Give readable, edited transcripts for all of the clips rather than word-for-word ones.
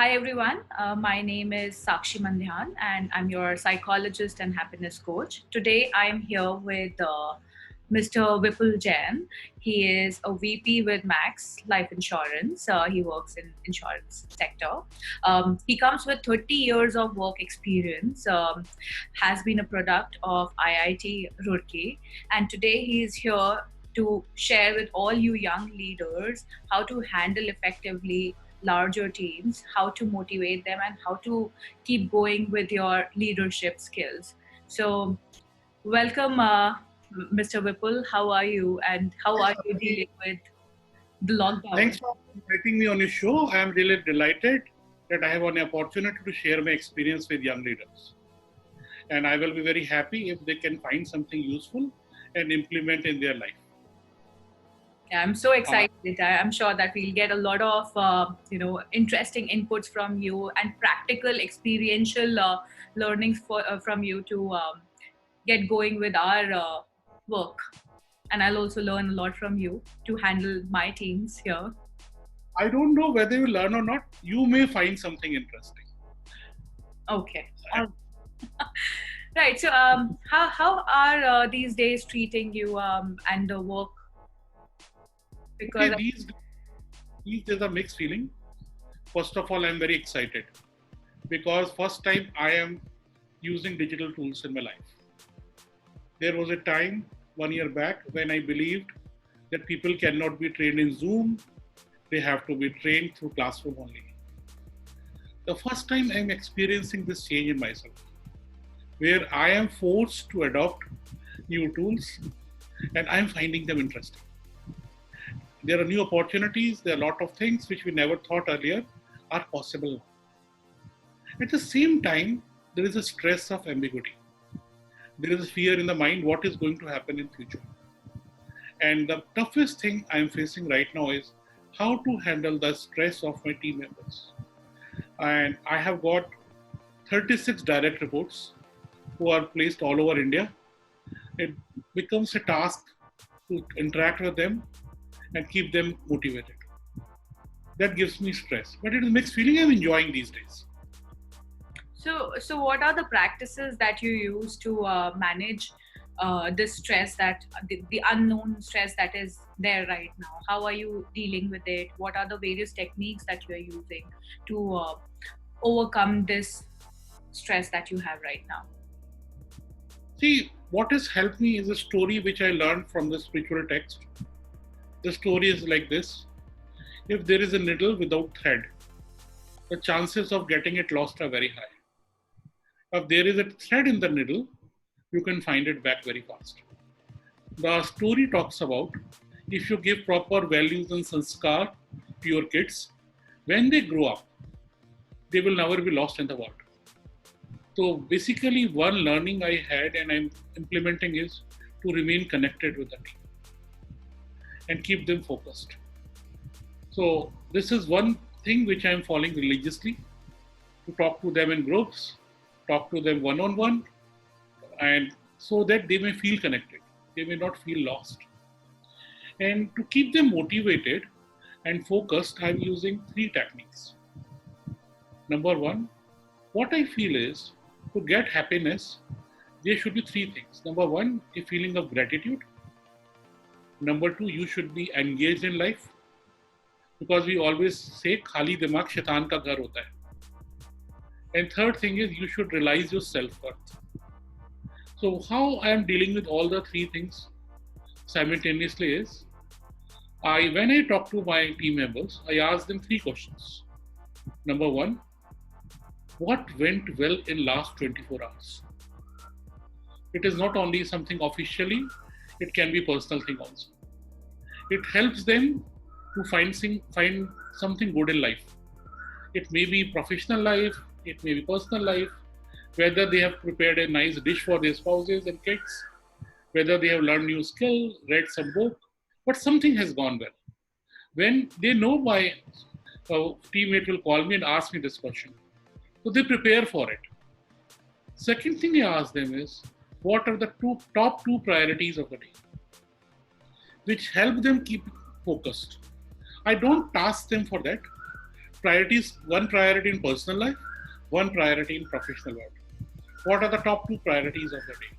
Hi everyone, my name is Sakshi Mandhyan and I'm your psychologist and happiness coach. Today I am here with Mr. Vipul Jain. He is a VP with Max Life Insurance. He works in insurance sector. He comes with 30 years of work experience, has been a product of IIT Roorkee, and today he is here to share with all you young leaders how to handle effectively larger teams, how to motivate them, and how to keep going with your leadership skills. So, welcome, Mr. Vipul. How are you, and how Thanks, are you Sakshi. dealing with the lockdown? Thanks for inviting me on your show. I am really delighted that I have an opportunity to share my experience with young leaders. And I will be very happy if they can find something useful and implement in their life. Yeah, I'm so Uh, excited. I'm sure that we'll get a lot of interesting inputs from you and practical, experiential learnings from you to get going with our work. And I'll also learn a lot from you to handle my teams here. I don't know whether you learn or not. You may find something interesting. Okay. All right. So, how are these days treating you and the work? Okay, Because these days are mixed feeling. First of all, I'm very excited because first time I am using digital tools in my life. There was a time 1 year back when I believed that people cannot be trained in Zoom, they have to be trained through classroom only. The first time I'm experiencing this change in myself, where I am forced to adopt new tools and I'm finding them interesting. There are new opportunities, there are a lot of things which we never thought earlier are possible now. At the same time, there is a stress of ambiguity. There is a fear in the mind what is going to happen in future. And the toughest thing I'm facing right now is how to handle the stress of my team members. And I have got 36 direct reports who are placed all over India. It becomes a task to interact with them and keep them motivated. That gives me stress, but it is mixed feeling. I'm enjoying these days. so what are the practices that you use to manage this stress that the unknown stress that is there right now? How are you dealing with it? What are the various techniques that you are using to overcome this stress that you have right now? See, what has helped me is a story which I learned from the spiritual text. The story is like this: if there is a needle without thread, the chances of getting it lost are very high. If there is a thread in the needle, you can find it back very fast. The story talks about if you give proper values and sanskar to your kids, when they grow up, they will never be lost in the world. So basically, one learning I had and I'm implementing is to remain connected with the team and keep them focused. So this is one thing which I'm following religiously, to talk to them in groups, talk to them one on one, and so that they may feel connected, they may not feel lost. And to keep them motivated and focused, I'm using three techniques. Number one, what I feel is to get happiness, there should be three things. Number one, a feeling of gratitude. Number two, you should be engaged in life, because we always say khali dimag shaitan ka ghar hota hai. And third thing is you should realize your self-worth. So how I am dealing with all the three things simultaneously is, when I talk to my team members, I ask them three questions. Number one, what went well in last 24 hours? It is not only something officially, it can be personal thing also. It helps them to find something good in life. It may be professional life, it may be personal life, whether they have prepared a nice dish for their spouses and kids, whether they have learned new skill, read some book, but something has gone well. When they know my teammate will call me and ask me this question, so they prepare for it. Second thing I ask them is, what are the top two priorities of the day, which help them keep focused. I don't task them for that. priorities, one priority in personal life, one priority in professional world. What are the top two priorities of the day?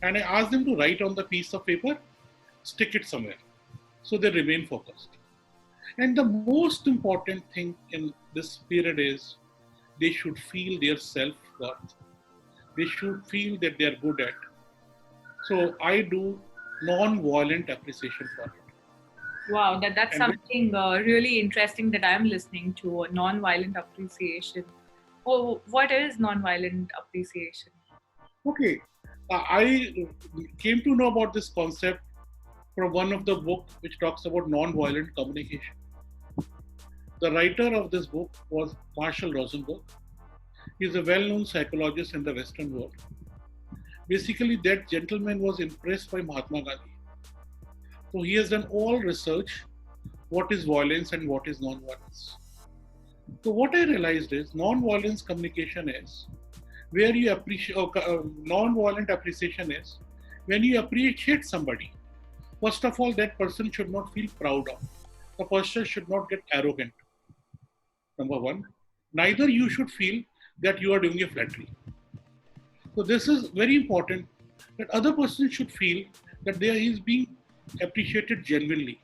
And I ask them to write on the piece of paper, stick it somewhere, so they remain focused. And the most important thing in this period is they should feel their self-worth. They should feel that they are good at. So I do non-violent appreciation for it. Wow, that's And something really interesting that I'm listening to, non-violent appreciation. Oh, what is non-violent appreciation? okay, I came to know about this concept from one of the book which talks about non-violent communication. The writer of this book was Marshall Rosenberg. He is a well-known psychologist in the Western world. Basically, that gentleman was impressed by Mahatma Gandhi. So he has done all research, what is violence and what is non-violence. So what I realized is non-violence communication is where you appreciate, non-violent appreciation is when you appreciate somebody. First of all, that person should not feel proud of. The person should not get arrogant. Number one. Neither you should feel that you are doing a flattery. So this is very important that other person should feel that there is being appreciated genuinely.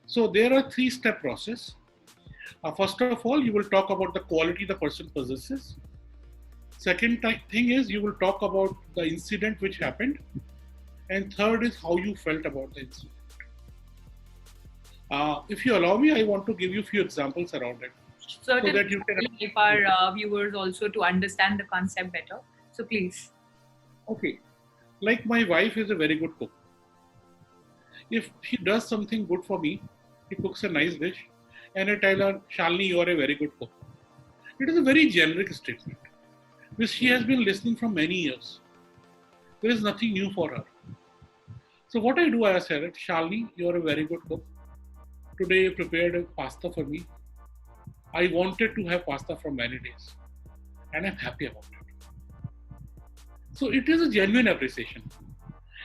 So there are three-step process. First of all, you will talk about the quality the person possesses. Second thing is you will talk about the incident which happened. And third is how you felt about the incident. If you allow me, I want to give you a few examples around it. Certainly, So that you can help our viewers also to understand the concept better. So please. okay. Like my wife is a very good cook. If she does something good for me, she cooks a nice dish, and I tell her, Shalini, you are a very good cook. It is a very generic statement, which she has been listening from many years. There is nothing new for her. So what I do, I said, Shalini, you are a very good cook. Today you prepared a pasta for me. I wanted to have pasta for many days, and I'm happy about it. So it is a genuine appreciation.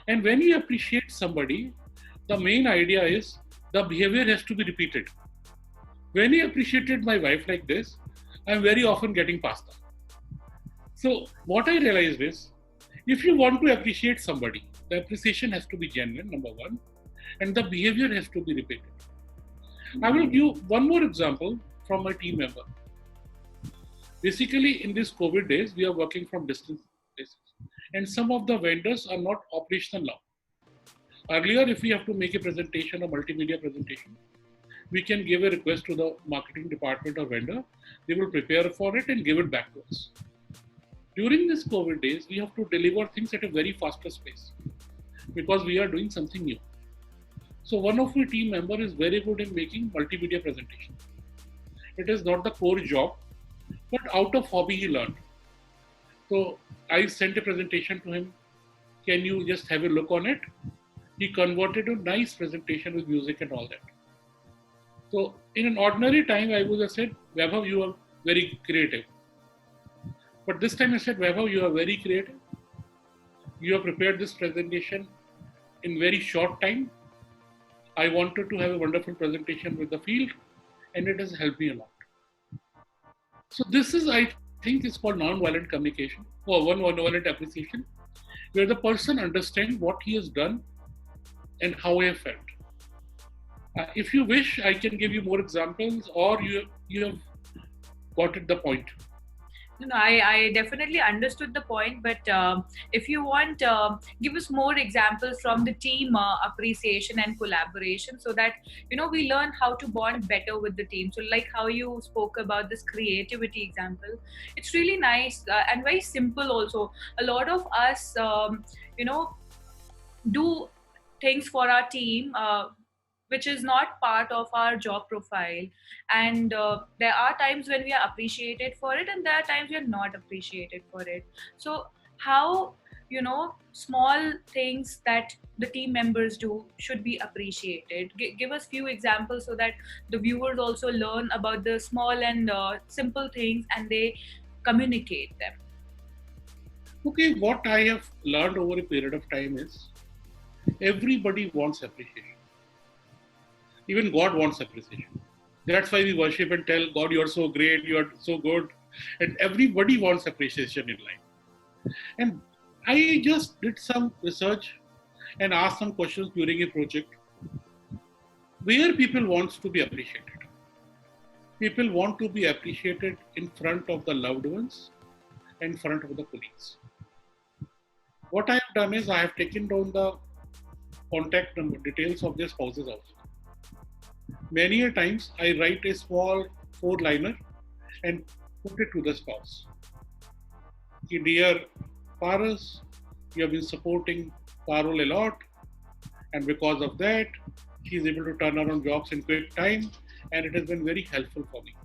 And when you appreciate somebody, the main idea is the behavior has to be repeated. When you appreciated my wife like this, I'm very often getting pasta. So what I realized is, if you want to appreciate somebody, the appreciation has to be genuine, number one, and the behavior has to be repeated. I will give one more example from my team member. Basically, in these COVID days, we are working from distant places, and some of the vendors are not operational now. Earlier, if we have to make a presentation or multimedia presentation, we can give a request to the marketing department or vendor. They will prepare for it and give it back to us. During these COVID days, we have to deliver things at a very faster pace because we are doing something new. So one of my team member is very good in making multimedia presentation. It is not the core job, but out of hobby he learned. So I sent a presentation to him. Can you just have a look on it? He converted a nice presentation with music and all that. So in an ordinary time, I would have said, Vaibhav, you are very creative. But this time I said, Vaibhav, you are very creative. You have prepared this presentation in very short time. I wanted to have a wonderful presentation with the field, and it has helped me a lot. So this is, I think, is called non-violent communication or non-violent appreciation, where the person understands what he has done and how he felt. If you wish, I can give you more examples, or you have got it the point. No, I definitely understood the point, but if you want, give us more examples from the team appreciation and collaboration so that, we learn how to bond better with the team. So like how you spoke about this creativity example, it's really nice and very simple also. A lot of us, do things for our team which is not part of our job profile, and there are times when we are appreciated for it and there are times we are not appreciated for it. So how small things that the team members do should be appreciated. Give us few examples so that the viewers also learn about the small and simple things and they communicate them. Okay, what I have learned over a period of time is everybody wants appreciation. Even God wants appreciation. That's why we worship and tell God, you're so great, you're so good. And everybody wants appreciation in life. And I just did some research and asked some questions during a project where people wants to be appreciated. People want to be appreciated in front of the loved ones and in front of the colleagues. What I have done is I have taken down the contact number details of their spouses also. Many a times I write a small four-liner and put it to the spouse. Dear Paras, you have been supporting Parul a lot, and because of that, he is able to turn around jobs in quick time, and it has been very helpful for me.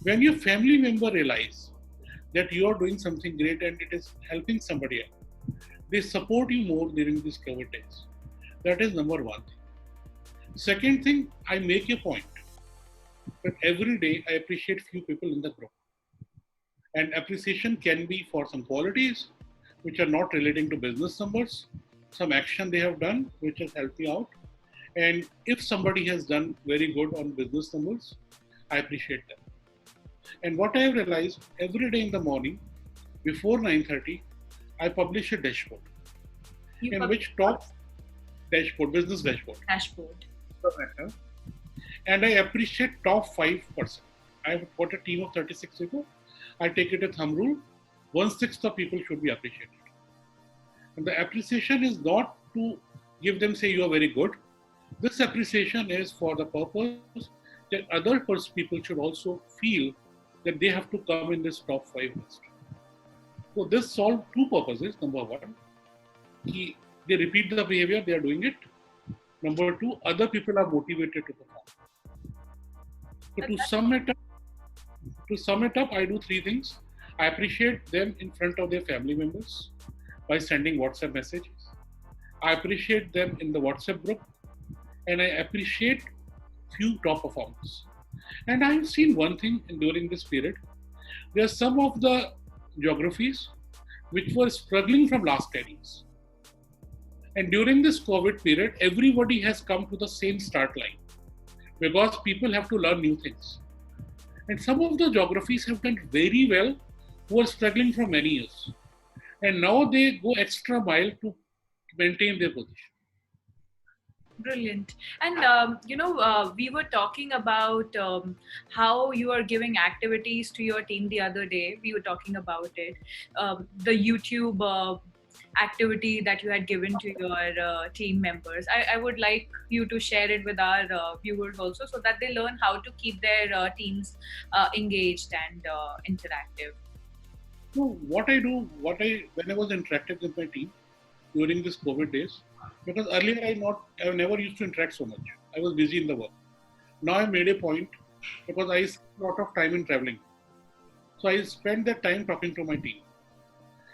When your family member realize that you are doing something great and it is helping somebody else, they support you more during these COVID days. That is number one thing. Second thing, I make a point that every day I appreciate few people in the group. And appreciation can be for some qualities which are not relating to business numbers, some action they have done which has helped me out. And if somebody has done very good on business numbers, I appreciate them. And what I have realized, every day in the morning before 9:30, I publish a dashboard in which top dashboard, business dashboard. Dashboard. And I appreciate top 5%. I've got a team of 36 people. I take it a thumb rule. 1/6 of people should be appreciated. And the appreciation is not to give them, say, you are very good. This appreciation is for the purpose that other people should also feel that they have to come in this top 5 list. So this solves two purposes. Number one, they repeat the behavior, they are doing it. Number two, other people are motivated to perform. So to sum it up, I do three things. I appreciate them in front of their family members by sending WhatsApp messages. I appreciate them in the WhatsApp group, and I appreciate few top performers. And I have seen one thing during this period. There are some of the geographies which were struggling from last 10 years. And during this COVID period, everybody has come to the same start line because people have to learn new things. And some of the geographies have done very well who are struggling for many years. And now they go extra mile to maintain their position. Brilliant. And, we were talking about how you are giving activities to your team the other day. We were talking about it. The YouTube activity that you had given to your team members. I would like you to share it with our viewers also so that they learn how to keep their teams engaged and interactive. So what I do, when I was interactive with my team during this COVID days, because earlier I never used to interact so much. I was busy in the work. Now I made a point because I spent a lot of time in traveling. So I spent that time talking to my team.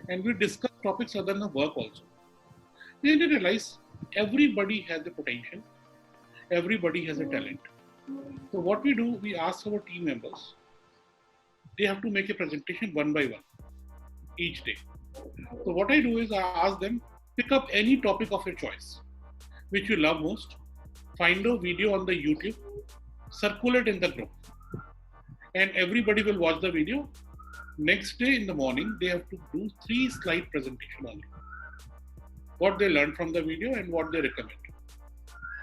And we discuss topics other than work also. Then I realize everybody has a potential. Everybody has a talent. So what we do, we ask our team members, they have to make a presentation one by one each day. So what I do is I ask them, pick up any topic of your choice, which you love most, find a video on the YouTube, circulate in the group, and everybody will watch the video. Next day in the morning, they have to do 3-slide presentation on it. What they learned from the video and what they recommend.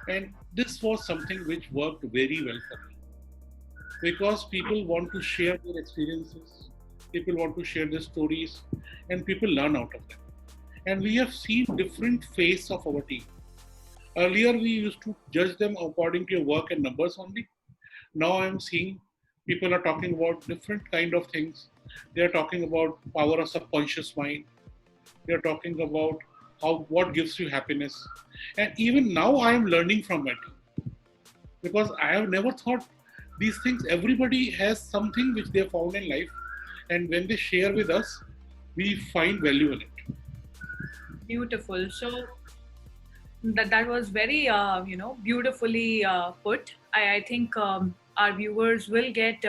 And this was something which worked very well for me. Because people want to share their experiences, people want to share their stories, and people learn out of them. And we have seen different phases of our team. Earlier, we used to judge them according to your work and numbers only. Now I'm seeing people are talking about different kind of things. They are talking about power of subconscious mind. They are talking about what gives you happiness. And even now I am learning from my team. Because I have never thought these things, everybody has something which they have found in life. And when they share with us, we find value in it. Beautiful. So that was very, beautifully put. I think our viewers will get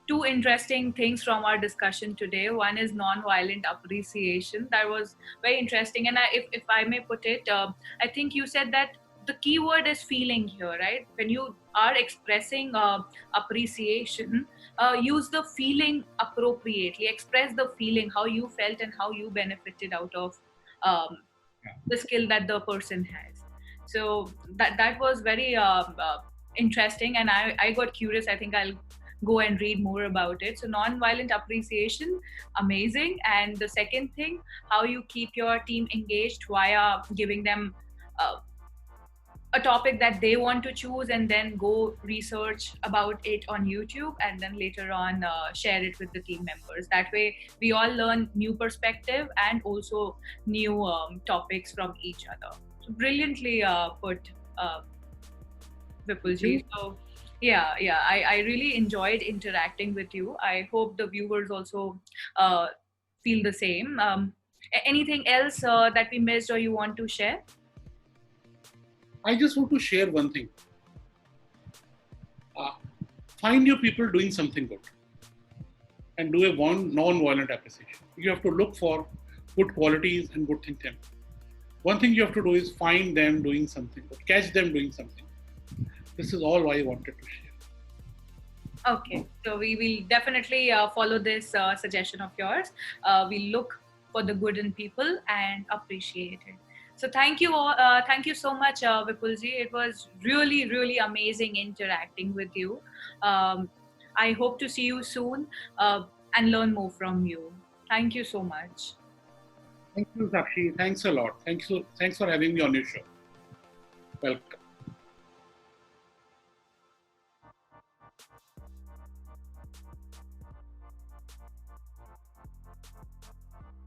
two interesting things from our discussion today. One is non-violent appreciation. That was very interesting. And if I may put it, I think you said that the key word is feeling here, right? When you are expressing appreciation, use the feeling appropriately. Express the feeling, how you felt and how you benefited out of um, the skill that the person has. So that was very interesting, and I got curious. I think I'll go and read more about it. So non-violent appreciation, amazing. And the second thing, how you keep your team engaged via giving them uh, a topic that they want to choose and then go research about it on YouTube and then later on share it with the team members. That way, we all learn new perspective and also new topics from each other. So brilliantly put, uh, Vipulji. So yeah, I really enjoyed interacting with you. I hope the viewers also uh, feel the same. Anything else that we missed or you want to share? I just want to share one thing. Uh, Find your people doing something good and do a non-violent appreciation. You have to look for good qualities and good things. One thing you have to do is find them doing something good, catch them doing something. This is all I wanted to share. Okay, so we will definitely follow this suggestion of yours. We look for the good in people and appreciate it. So thank you all. Thank you so much, Vipulji. It was really, really amazing interacting with you. Um, I hope to see you soon and learn more from you. Thank you so much. Thank you, Sakshi. Thanks a lot. Thanks for having me on your show. Welcome.